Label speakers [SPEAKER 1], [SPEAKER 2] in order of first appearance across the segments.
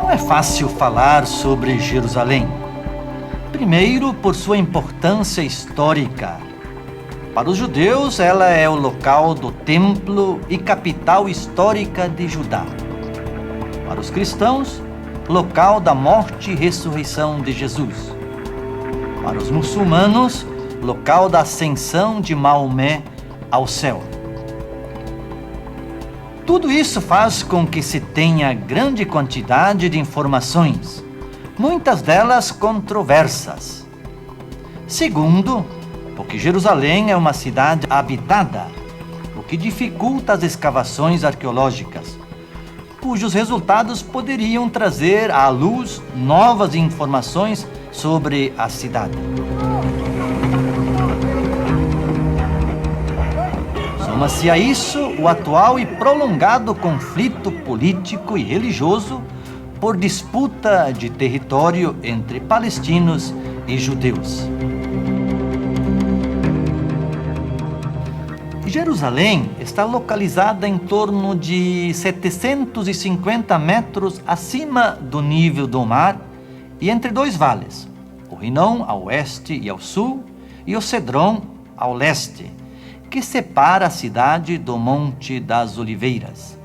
[SPEAKER 1] Não é fácil falar sobre Jerusalém. Primeiro, por sua importância histórica. Para os judeus, ela é o local do templo e capital histórica de Judá. Para os cristãos, local da morte e ressurreição de Jesus. Para os muçulmanos, local da ascensão de Maomé ao céu. Tudo isso faz com que se tenha grande quantidade de informações, muitas delas controversas. Segundo, porque Jerusalém é uma cidade habitada, o que dificulta as escavações arqueológicas, cujos resultados poderiam trazer à luz novas informações sobre a cidade. Soma-se a isso o atual e prolongado conflito político e religioso por disputa de território entre palestinos e judeus. Jerusalém está localizada em torno de 750 metros acima do nível do mar e entre dois vales, o Rinom ao oeste e ao sul e o Cedron ao leste, que separa a cidade do Monte das Oliveiras.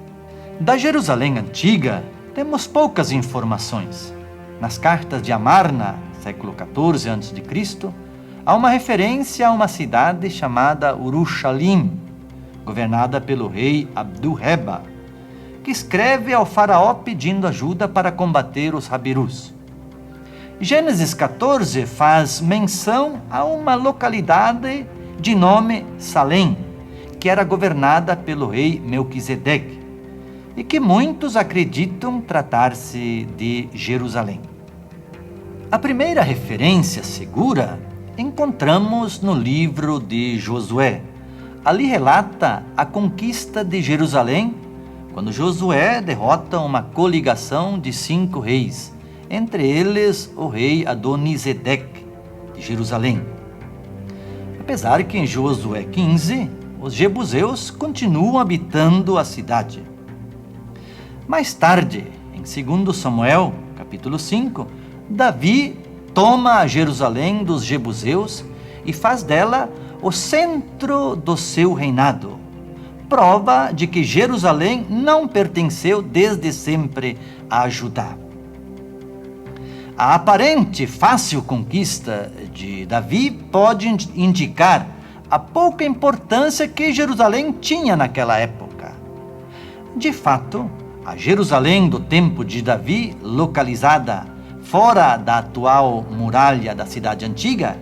[SPEAKER 1] Da Jerusalém antiga, temos poucas informações. Nas cartas de Amarna, século XIV a.C., há uma referência a uma cidade chamada Urushalim, governada pelo rei Abdu-Reba, que escreve ao faraó pedindo ajuda para combater os Habirus. Gênesis 14 faz menção a uma localidade de nome Salém, que era governada pelo rei Melquisedeque, e que muitos acreditam tratar-se de Jerusalém. A primeira referência segura encontramos no livro de Josué. Ali relata a conquista de Jerusalém, quando Josué derrota uma coligação de 5 reis, entre eles o rei Adonisedeque de Jerusalém. Apesar que em Josué 15, os jebuseus continuam habitando a cidade. Mais tarde, em 2 Samuel, capítulo 5, Davi toma Jerusalém dos jebuseus e faz dela o centro do seu reinado. Prova de que Jerusalém não pertenceu desde sempre a Judá. A aparente fácil conquista de Davi pode indicar a pouca importância que Jerusalém tinha naquela época. De fato, a Jerusalém do tempo de Davi, localizada fora da atual muralha da cidade antiga,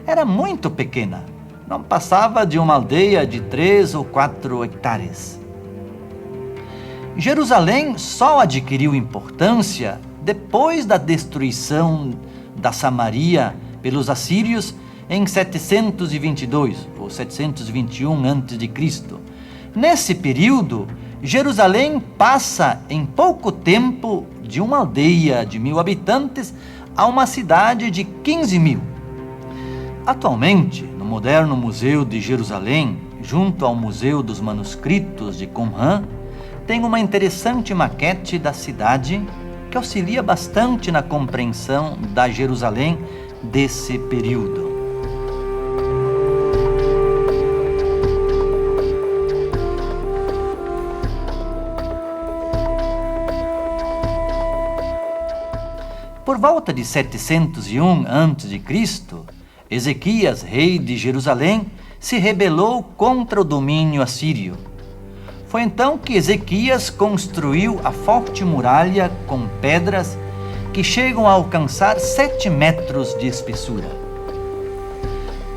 [SPEAKER 1] era muito pequena, não passava de uma aldeia de 3 ou 4 hectares. Jerusalém só adquiriu importância depois da destruição da Samaria pelos assírios em 722 ou 721 a.C. Nesse período, Jerusalém passa em pouco tempo de uma aldeia de 1.000 habitantes a uma cidade de 15.000. Atualmente, no moderno Museu de Jerusalém, junto ao Museu dos Manuscritos de Qumran, tem uma interessante maquete da cidade que auxilia bastante na compreensão da Jerusalém desse período. Por volta de 701 a.C., Ezequias, rei de Jerusalém, se rebelou contra o domínio assírio. Foi então que Ezequias construiu a forte muralha com pedras que chegam a alcançar 7 metros de espessura.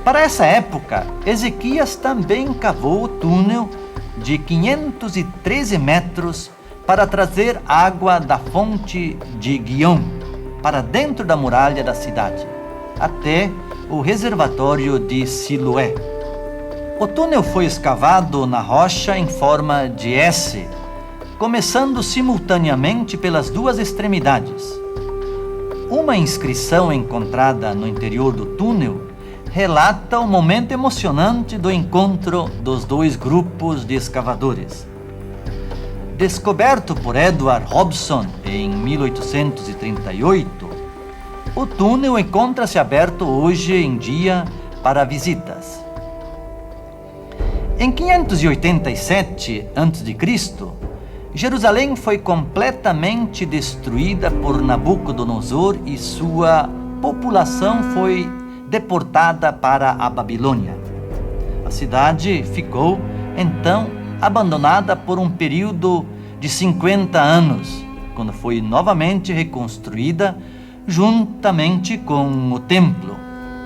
[SPEAKER 1] Para essa época, Ezequias também cavou o túnel de 513 metros para trazer água da fonte de Guiom para dentro da muralha da cidade, até o reservatório de Siloé. O túnel foi escavado na rocha em forma de S, começando simultaneamente pelas duas extremidades. Uma inscrição encontrada no interior do túnel relata o momento emocionante do encontro dos dois grupos de escavadores. Descoberto por Edward Hobson em 1838, o túnel encontra-se aberto hoje em dia para visitas. Em 587 a.C., Jerusalém foi completamente destruída por Nabucodonosor e sua população foi deportada para a Babilônia. A cidade ficou, então, abandonada por um período de 50 anos, quando foi novamente reconstruída juntamente com o templo,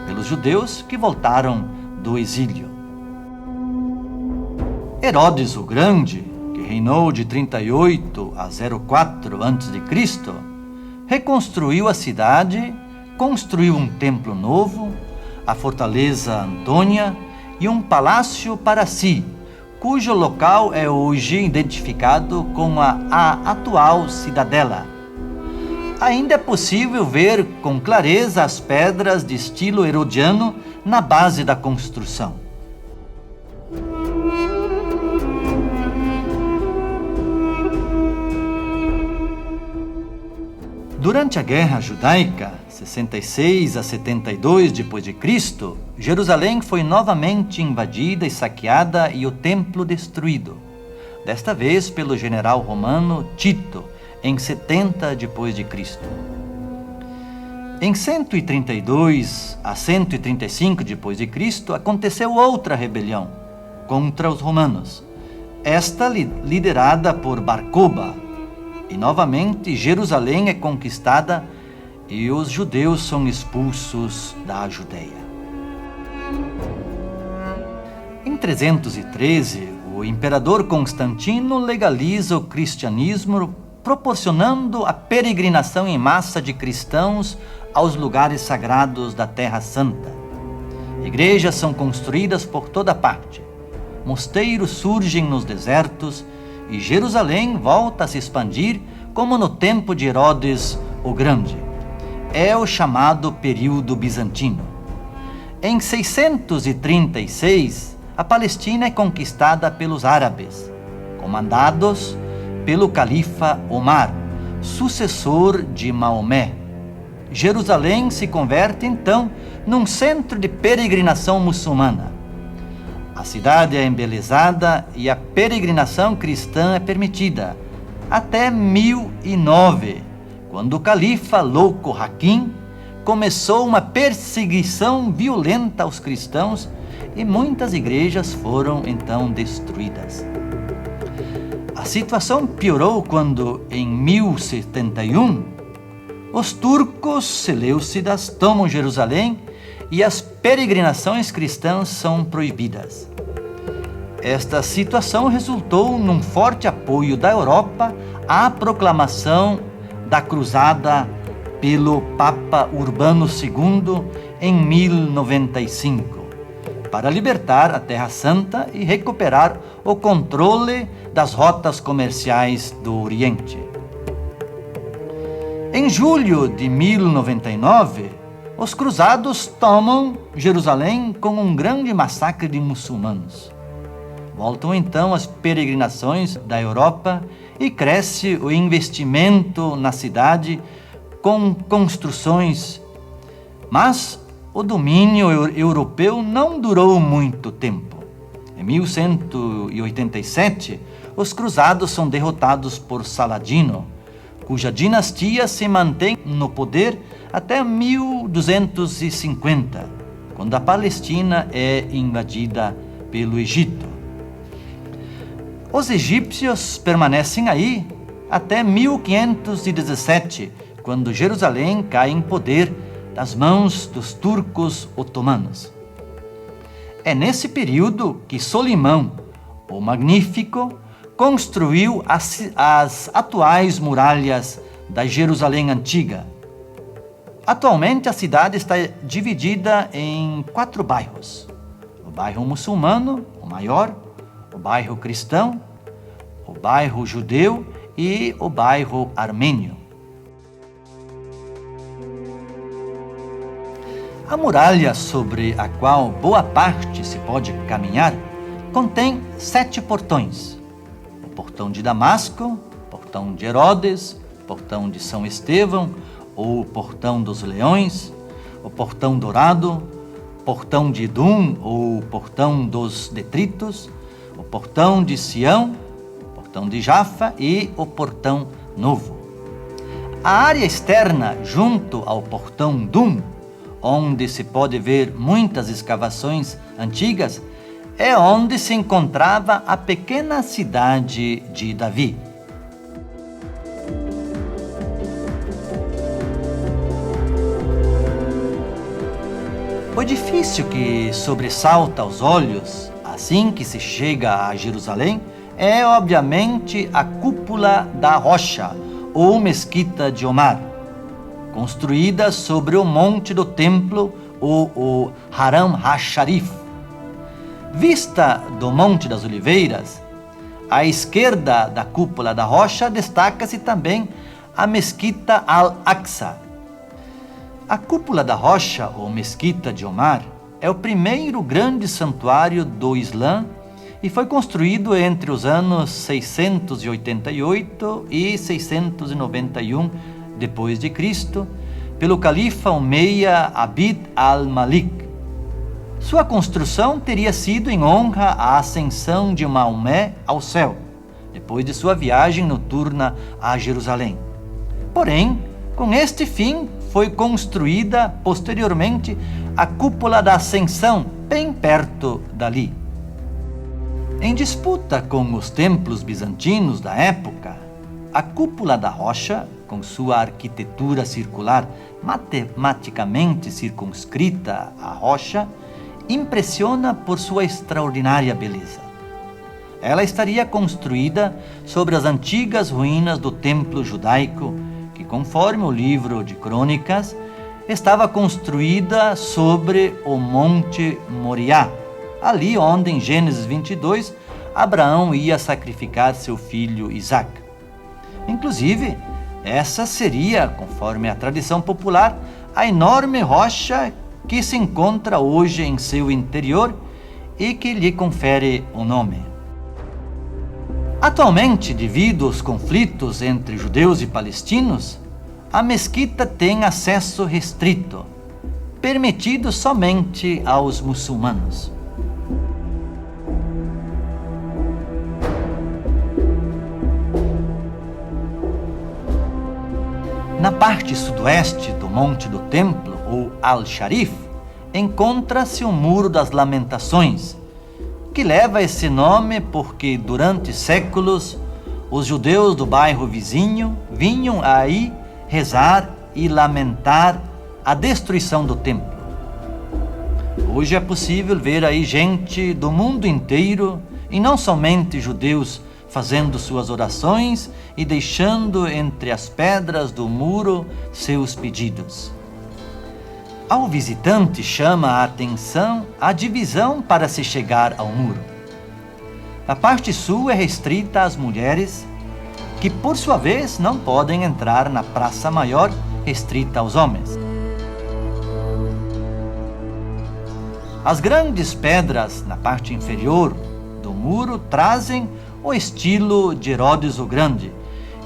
[SPEAKER 1] pelos judeus que voltaram do exílio. Herodes o Grande, que reinou de 38 a 04 a.C., reconstruiu a cidade, construiu um templo novo, a fortaleza Antônia e um palácio para si, cujo local é hoje identificado com a atual cidadela. Ainda é possível ver com clareza as pedras de estilo herodiano na base da construção. Durante a Guerra Judaica, 66 a 72 d.C., Jerusalém foi novamente invadida e saqueada e o templo destruído, desta vez pelo general romano Tito, em 70 d.C. Em 132 a 135 d.C., aconteceu outra rebelião contra os romanos, esta liderada por Bar-Coba, e novamente Jerusalém é conquistada e os judeus são expulsos da Judeia. Em 313, o imperador Constantino legaliza o cristianismo, proporcionando a peregrinação em massa de cristãos aos lugares sagrados da Terra Santa. Igrejas são construídas por toda parte, mosteiros surgem nos desertos e Jerusalém volta a se expandir como no tempo de Herodes o Grande. É o chamado período bizantino. Em 636, a Palestina é conquistada pelos árabes, comandados pelo califa Omar, sucessor de Maomé. Jerusalém se converte então num centro de peregrinação muçulmana. A cidade é embelezada e a peregrinação cristã é permitida, até 1009, quando o califa louco Hakim começou uma perseguição violenta aos cristãos e muitas igrejas foram então destruídas. A situação piorou quando, em 1071, os turcos seleucidas tomam Jerusalém e as peregrinações cristãs são proibidas. Esta situação resultou num forte apoio da Europa à proclamação da cruzada pelo Papa Urbano II em 1095, para libertar a Terra Santa e recuperar o controle das rotas comerciais do Oriente. Em julho de 1099, os cruzados tomam Jerusalém com um grande massacre de muçulmanos. Voltam então as peregrinações da Europa e cresce o investimento na cidade com construções. Mas o domínio europeu não durou muito tempo. Em 1187, os cruzados são derrotados por Saladino, cuja dinastia se mantém no poder até 1250, quando a Palestina é invadida pelo Egito. Os egípcios permanecem aí até 1517, quando Jerusalém cai em poder das mãos dos turcos otomanos. É nesse período que Solimão, o Magnífico, construiu as atuais muralhas da Jerusalém Antiga. Atualmente, a cidade está dividida em 4 bairros: o bairro muçulmano, o maior, o bairro cristão, o bairro judeu e o bairro armênio. A muralha sobre a qual boa parte se pode caminhar contém 7 portões: o portão de Damasco, portão de Herodes, portão de São Estevão, ou portão dos Leões, o portão dourado, portão de Idum, ou portão dos detritos, o portão de Sião, o portão de Jafa e o portão novo. A área externa, junto ao portão Dum, onde se pode ver muitas escavações antigas, é onde se encontrava a pequena cidade de Davi. O edifício que sobressalta aos olhos assim que se chega a Jerusalém é, obviamente, a Cúpula da Rocha, ou Mesquita de Omar, construída sobre o monte do templo, ou o Haram HaSharif. Vista do Monte das Oliveiras, à esquerda da Cúpula da Rocha destaca-se também a Mesquita Al-Aqsa. A Cúpula da Rocha, ou Mesquita de Omar, é o primeiro grande santuário do Islã e foi construído entre os anos 688 e 691 depois de Cristo pelo califa Umeya Abd al-Malik. Sua construção teria sido em honra à ascensão de Maomé ao céu, depois de sua viagem noturna a Jerusalém. Porém, com este fim, foi construída posteriormente a Cúpula da Ascensão, bem perto dali. Em disputa com os templos bizantinos da época, a Cúpula da Rocha, com sua arquitetura circular matematicamente circunscrita à rocha, impressiona por sua extraordinária beleza. Ela estaria construída sobre as antigas ruínas do templo judaico, que, conforme o livro de Crônicas, estava construída sobre o Monte Moriá, ali onde, em Gênesis 22, Abraão ia sacrificar seu filho Isaque. Inclusive, essa seria, conforme a tradição popular, a enorme rocha que se encontra hoje em seu interior e que lhe confere o nome. Atualmente, devido aos conflitos entre judeus e palestinos, a mesquita tem acesso restrito, permitido somente aos muçulmanos. Na parte sudoeste do Monte do Templo, ou Al-Sharif, encontra-se o Muro das Lamentações, que leva esse nome porque durante séculos os judeus do bairro vizinho vinham aí rezar e lamentar a destruição do templo. Hoje é possível ver aí gente do mundo inteiro, e não somente judeus, fazendo suas orações e deixando entre as pedras do muro seus pedidos. Ao visitante chama a atenção a divisão para se chegar ao muro. A parte sul é restrita às mulheres, que por sua vez não podem entrar na Praça Maior, restrita aos homens. As grandes pedras na parte inferior do muro trazem o estilo de Herodes o Grande,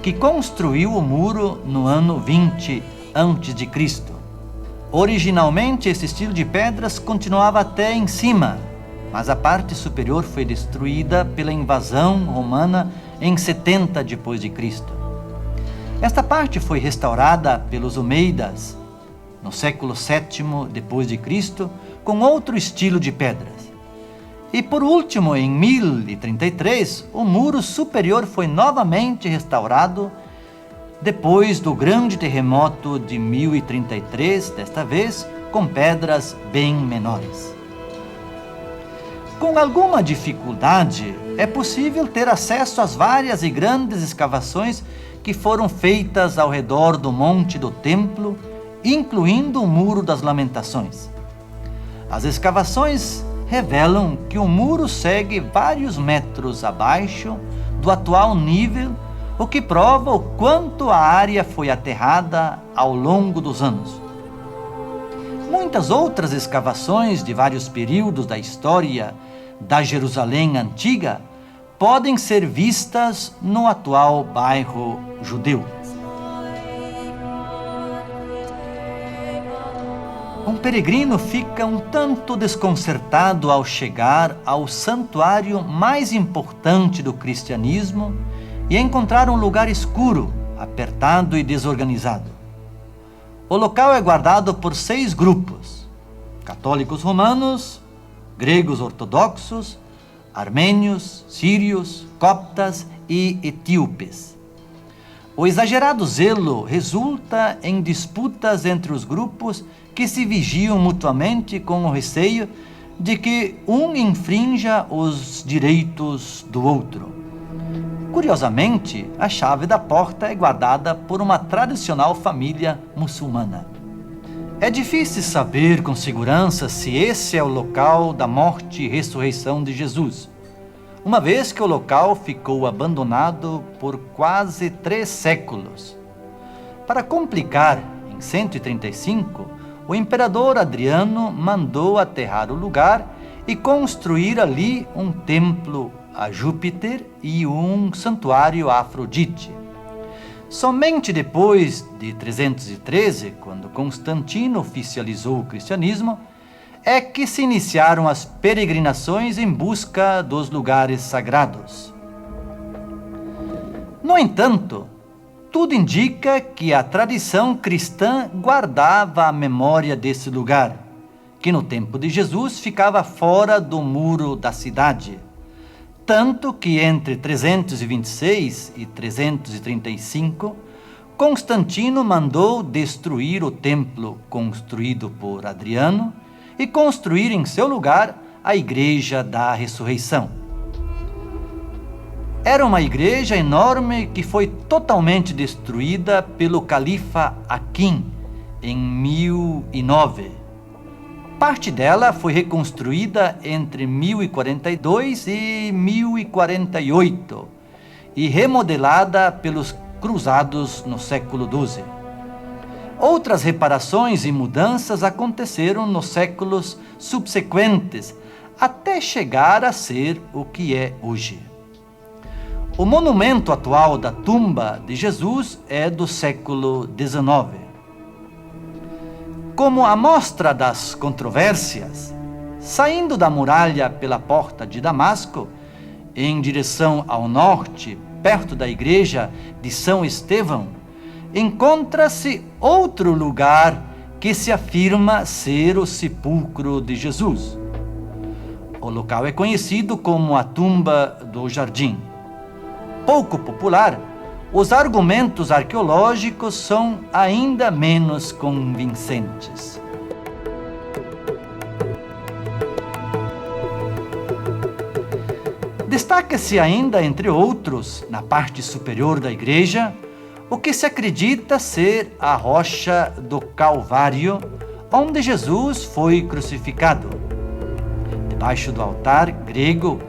[SPEAKER 1] que construiu o muro no ano 20 a.C. Originalmente, esse estilo de pedras continuava até em cima, mas a parte superior foi destruída pela invasão romana em 70 depois de Cristo. Esta parte foi restaurada pelos Omeidas no século VII depois de Cristo, com outro estilo de pedras. E por último, em 1033, o muro superior foi novamente restaurado depois do grande terremoto de 1033, desta vez com pedras bem menores. Com alguma dificuldade, é possível ter acesso às várias e grandes escavações que foram feitas ao redor do monte do templo, incluindo o Muro das Lamentações. As escavações revelam que o muro segue vários metros abaixo do atual nível, o que prova o quanto a área foi aterrada ao longo dos anos. Muitas outras escavações de vários períodos da história da Jerusalém antiga podem ser vistas no atual bairro judeu. Um peregrino fica um tanto desconcertado ao chegar ao santuário mais importante do cristianismo e encontrar um lugar escuro, apertado e desorganizado. O local é guardado por 6 grupos: católicos romanos, gregos ortodoxos, armênios, sírios, coptas e etíopes. O exagerado zelo resulta em disputas entre os grupos que se vigiam mutuamente com o receio de que um infrinja os direitos do outro. Curiosamente, a chave da porta é guardada por uma tradicional família muçulmana. É difícil saber com segurança se esse é o local da morte e ressurreição de Jesus, uma vez que o local ficou abandonado por quase 3 séculos. Para complicar, em 135, o imperador Adriano mandou aterrar o lugar e construir ali um templo a Júpiter e um santuário a Afrodite. Somente depois de 313, quando Constantino oficializou o cristianismo, é que se iniciaram as peregrinações em busca dos lugares sagrados. No entanto, tudo indica que a tradição cristã guardava a memória desse lugar, que no tempo de Jesus ficava fora do muro da cidade. Tanto que entre 326 e 335, Constantino mandou destruir o templo construído por Adriano e construir em seu lugar a Igreja da Ressurreição. Era uma igreja enorme que foi totalmente destruída pelo califa Aquim em 1009. Parte dela foi reconstruída entre 1042 e 1048 e remodelada pelos cruzados no século XII. Outras reparações e mudanças aconteceram nos séculos subsequentes, até chegar a ser o que é hoje. O monumento atual da tumba de Jesus é do século XIX. Como amostra das controvérsias, saindo da muralha pela porta de Damasco, em direção ao norte, perto da igreja de São Estevão, encontra-se outro lugar que se afirma ser o sepulcro de Jesus. O local é conhecido como a Tumba do Jardim. Pouco popular, os argumentos arqueológicos são ainda menos convincentes. Destaca-se ainda, entre outros, na parte superior da igreja, o que se acredita ser a rocha do Calvário, onde Jesus foi crucificado. Debaixo do altar grego,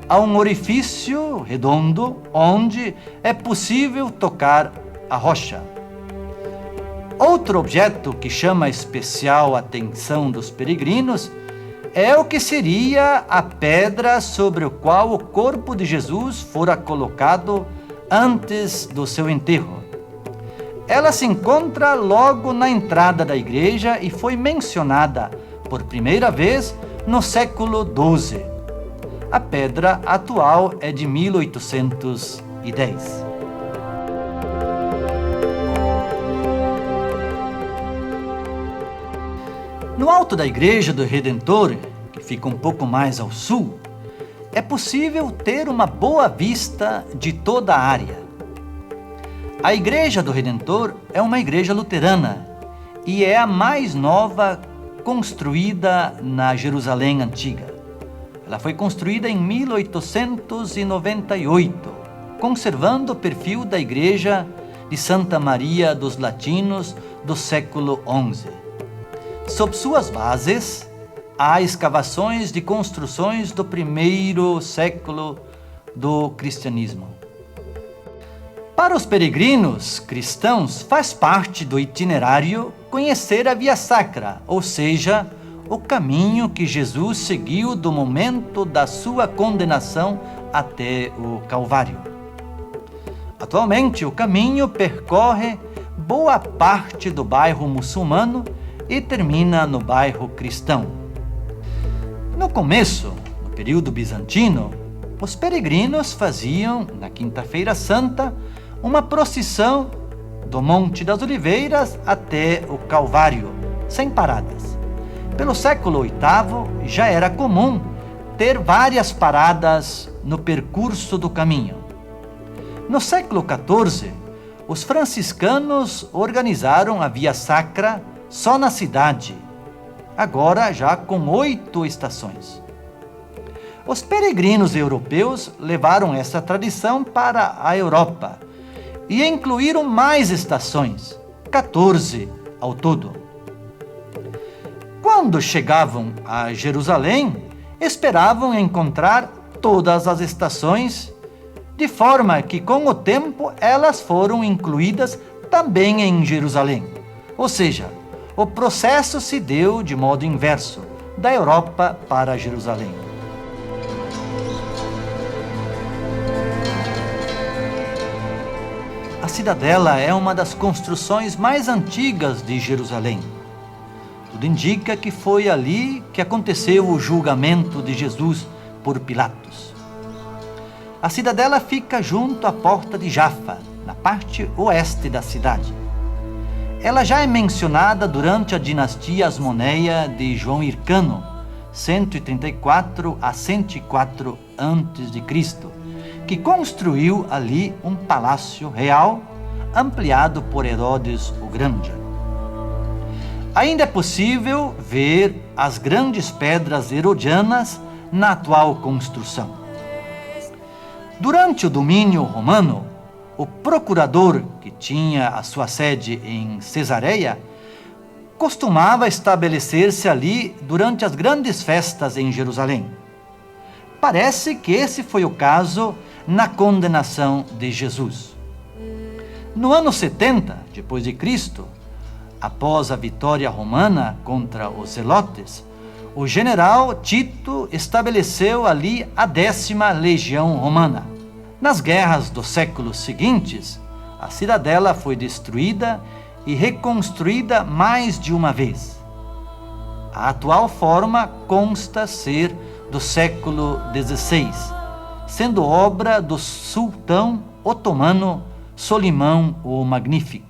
[SPEAKER 1] há um orifício redondo onde é possível tocar a rocha. Outro objeto que chama especial atenção dos peregrinos é o que seria a pedra sobre o qual o corpo de Jesus fora colocado antes do seu enterro. Ela se encontra logo na entrada da igreja e foi mencionada por primeira vez no século XII. A pedra atual é de 1810. No alto da Igreja do Redentor, que fica um pouco mais ao sul, é possível ter uma boa vista de toda a área. A Igreja do Redentor é uma igreja luterana e é a mais nova construída na Jerusalém antiga. Ela foi construída em 1898, conservando o perfil da igreja de Santa Maria dos Latinos do século XI. Sob suas bases, há escavações de construções do primeiro século do cristianismo. Para os peregrinos cristãos, faz parte do itinerário conhecer a Via Sacra, ou seja, o caminho que Jesus seguiu do momento da sua condenação até o Calvário. Atualmente, o caminho percorre boa parte do bairro muçulmano e termina no bairro cristão. No começo, no período bizantino, os peregrinos faziam, na Quinta-feira Santa, uma procissão do Monte das Oliveiras até o Calvário, sem paradas. Pelo século VIII, já era comum ter várias paradas no percurso do caminho. No século XIV, os franciscanos organizaram a Via Sacra só na cidade, agora já com 8 estações. Os peregrinos europeus levaram essa tradição para a Europa e incluíram mais estações, 14 ao todo. Quando chegavam a Jerusalém, esperavam encontrar todas as estações, de forma que com o tempo elas foram incluídas também em Jerusalém. Ou seja, o processo se deu de modo inverso, da Europa para Jerusalém. A cidadela é uma das construções mais antigas de Jerusalém. Tudo indica que foi ali que aconteceu o julgamento de Jesus por Pilatos. A cidadela fica junto à porta de Jafa, na parte oeste da cidade. Ela já é mencionada durante a dinastia Asmoneia de João Hircano, 134 a 104 a.C., que construiu ali um palácio real, ampliado por Herodes o Grande. Ainda é possível ver as grandes pedras herodianas na atual construção. Durante o domínio romano, o procurador, que tinha a sua sede em Cesareia, costumava estabelecer-se ali durante as grandes festas em Jerusalém. Parece que esse foi o caso na condenação de Jesus. No ano 70 depois de Cristo, após a vitória romana contra os zelotes, o general Tito estabeleceu ali a 10ª Legião Romana. Nas guerras dos séculos seguintes, a cidadela foi destruída e reconstruída mais de uma vez. A atual forma consta ser do século XVI, sendo obra do sultão otomano Solimão o Magnífico.